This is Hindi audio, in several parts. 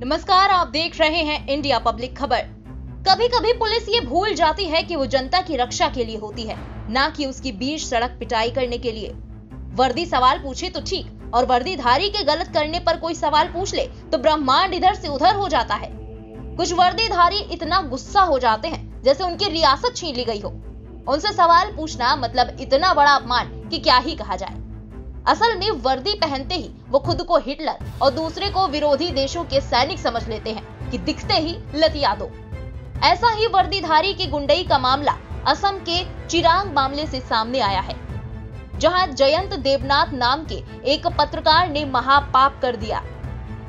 नमस्कार, आप देख रहे हैं इंडिया पब्लिक खबर। कभी कभी पुलिस ये भूल जाती है कि वो जनता की रक्षा के लिए होती है, ना कि उसकी बीच सड़क पिटाई करने के लिए। वर्दी सवाल पूछे तो ठीक, और वर्दीधारी के गलत करने पर कोई सवाल पूछ ले तो ब्रह्मांड इधर से उधर हो जाता है। कुछ वर्दीधारी इतना गुस्सा हो जाते हैं जैसे उनकी रियासत छीन ली गई हो। उनसे सवाल पूछना मतलब इतना बड़ा अपमान कि क्या ही कहा जाए। असल में वर्दी पहनते ही वो खुद को हिटलर और दूसरे को विरोधी देशों के सैनिक समझ लेते हैं कि दिखते ही लतिया दो। ऐसा ही वर्दीधारी की गुंडई का मामला असम के चिरांग मामले से सामने आया है, जहां जयंत देवनाथ नाम के एक पत्रकार ने महापाप कर दिया।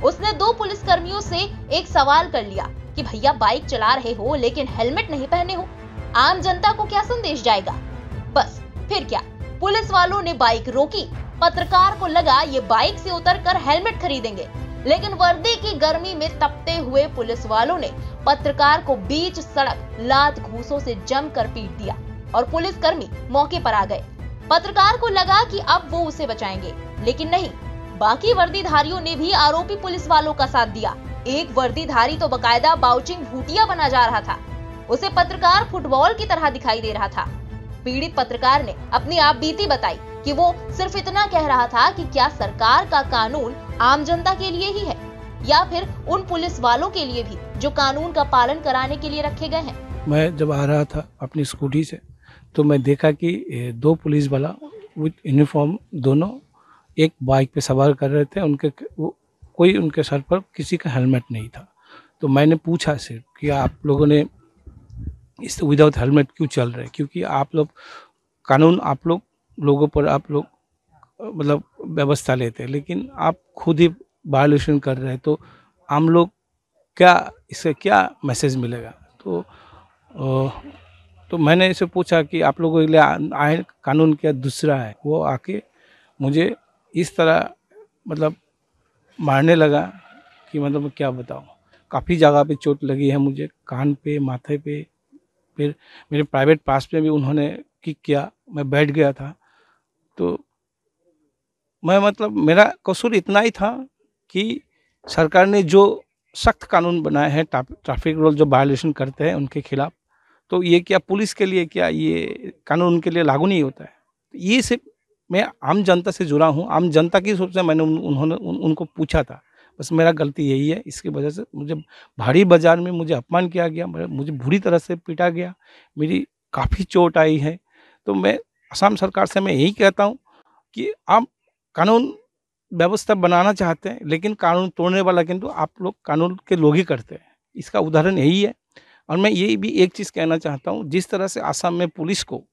उसने 2 पुलिसकर्मियों से एक सवाल कर लिया कि भैया बाइक चला रहे हो लेकिन हेलमेट नहीं पहने हो, आम जनता को क्या संदेश जाएगा। बस फिर क्या, पुलिस वालों ने बाइक रोकी। पत्रकार को लगा ये बाइक से उतरकर हेलमेट खरीदेंगे, लेकिन वर्दी की गर्मी में तपते हुए पुलिस वालों ने पत्रकार को बीच सड़क लात घूंसों से जमकर पीट दिया और पुलिसकर्मी मौके पर आ गए। पत्रकार को लगा कि अब वो उसे बचाएंगे, लेकिन नहीं, बाकी वर्दीधारियों ने भी आरोपी पुलिस वालों का साथ दिया। एक वर्दीधारी तो बकायदा बाउचिंग भूतिया बना जा रहा था। उसे पत्रकार फुटबॉल की तरह दिखाई दे रहा था। पीड़ित पत्रकार ने अपनी आप बीती बताई कि वो सिर्फ इतना कह रहा था कि क्या सरकार का कानून आम जनता के लिए ही है या फिर उन पुलिस वालों के लिए भी जो कानून का पालन कराने के लिए रखे गए हैं। मैं जब आ रहा था अपनी स्कूटी से तो मैं देखा कि 2 पुलिस वाला विद यूनिफॉर्म दोनों एक बाइक पे सवार कर रहे थे। कोई उनके सर पर किसी का हेलमेट नहीं था। तो मैंने पूछा सिर्फ कि आप लोगों ने इस विदाउट हेलमेट क्यों चल रहे, क्योंकि आप लोग कानून आप लोगों पर आप लोग मतलब व्यवस्था लेते हैं, लेकिन आप खुद ही वायलेशन कर रहे हैं, तो हम लोग क्या इससे क्या मैसेज मिलेगा। तो मैंने इसे पूछा कि आप लोगों के लिए आयन कानून क्या दूसरा है। वो आके मुझे इस तरह मतलब मारने लगा कि मतलब मैं क्या बताऊं। काफ़ी जगह पे चोट लगी है मुझे, कान पे, माथे पे, फिर मेरे प्राइवेट पास पे भी उन्होंने किक किया। मैं बैठ गया था। तो मैं मतलब मेरा कसूर इतना ही था कि सरकार ने जो सख्त कानून बनाए हैं ट्रैफिक रूल जो वायलेशन करते हैं उनके खिलाफ, तो ये क्या पुलिस के लिए क्या ये कानून उनके लिए लागू नहीं होता है। ये सिर्फ मैं आम जनता से जुड़ा हूँ, आम जनता की सोच से मैंने उनको पूछा था। बस मेरा गलती यही है। इसकी वजह से मुझे भारी बाजार में मुझे अपमान किया गया, मुझे बुरी तरह से पीटा गया, मेरी काफ़ी चोट आई है। तो मैं असम सरकार से मैं यही कहता हूँ कि आप कानून व्यवस्था बनाना चाहते हैं, लेकिन कानून तोड़ने वाला किंतु आप लोग कानून के लोग ही करते हैं। इसका उदाहरण यही है। और मैं यही भी एक चीज़ कहना चाहता हूँ, जिस तरह से असम में पुलिस को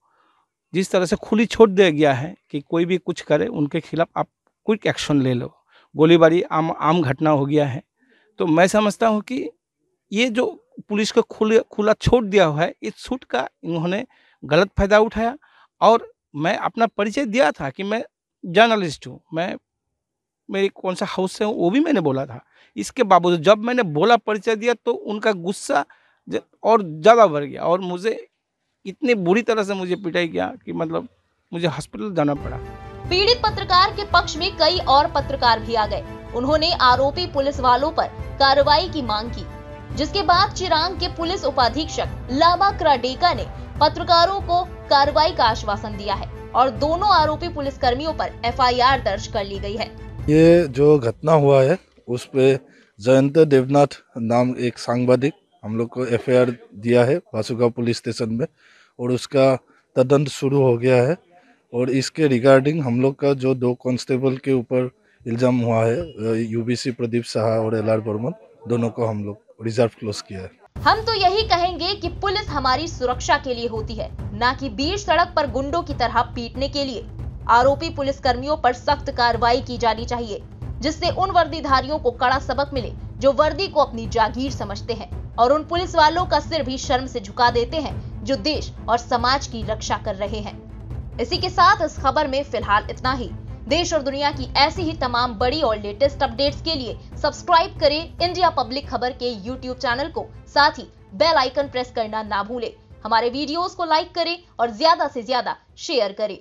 जिस तरह से खुली छूट दिया गया है कि कोई भी कुछ करे उनके खिलाफ आप क्विक एक्शन ले लो, गोलीबारी आम घटना हो गया है। तो मैं समझता हूँ कि ये जो पुलिस को खुला छूट दिया हुआ है, इस छूट का इन्होंने गलत फायदा उठाया। और मैं अपना परिचय दिया था कि मैं जर्नलिस्ट हूँ, मैं मेरी कौन सा हाउस से हूँ वो भी मैंने बोला था। इसके बावजूद जब मैंने बोला, परिचय दिया, तो उनका गुस्सा और ज़्यादा बढ़ गया और मुझे इतनी बुरी तरह से मुझे पिटाई किया कि मतलब मुझे हॉस्पिटल जाना पड़ा। पीड़ित पत्रकार के पक्ष में कई और पत्रकार भी आ गए। उन्होंने आरोपी पुलिस वालों पर कार्रवाई की मांग की, जिसके बाद चिरांग के पुलिस उपाधीक्षक लामा क्राडेका ने पत्रकारों को कार्रवाई का आश्वासन दिया है और दोनों आरोपी पुलिसकर्मियों पर FIR दर्ज कर ली गई है। ये जो घटना हुआ है उस पे जयंत देवनाथ नाम एक सांबादिक हम लोग को FIR दिया है बासुका पुलिस स्टेशन में, और उसका तदंत शुरू हो गया है। और इसके रिगार्डिंग हम लोग का जो 2 कांस्टेबल के ऊपर इल्ज़ाम हुआ है, UBC प्रदीप साहा और LR बर्मन, दोनों को हम लोग रिजर्व क्लोज किया है। हम तो यही कहेंगे कि पुलिस हमारी सुरक्षा के लिए होती है, ना कि बीच सड़क पर गुंडों की तरह पीटने के लिए। आरोपी पुलिसकर्मियों पर सख्त कार्रवाई की जानी चाहिए, जिससे उन वर्दीधारियों को कड़ा सबक मिले जो वर्दी को अपनी जागीर समझते हैं, और उन पुलिस वालों का सिर भी शर्म से झुका देते हैं जो देश और समाज की रक्षा कर रहे हैं। इसी के साथ इस खबर में फिलहाल इतना ही। देश और दुनिया की ऐसी ही तमाम बड़ी और लेटेस्ट अपडेट्स के लिए सब्सक्राइब करें इंडिया पब्लिक खबर के YouTube चैनल को, साथ ही बेल आइकन प्रेस करना ना भूलें। हमारे वीडियोस को लाइक करें और ज्यादा से ज्यादा शेयर करें।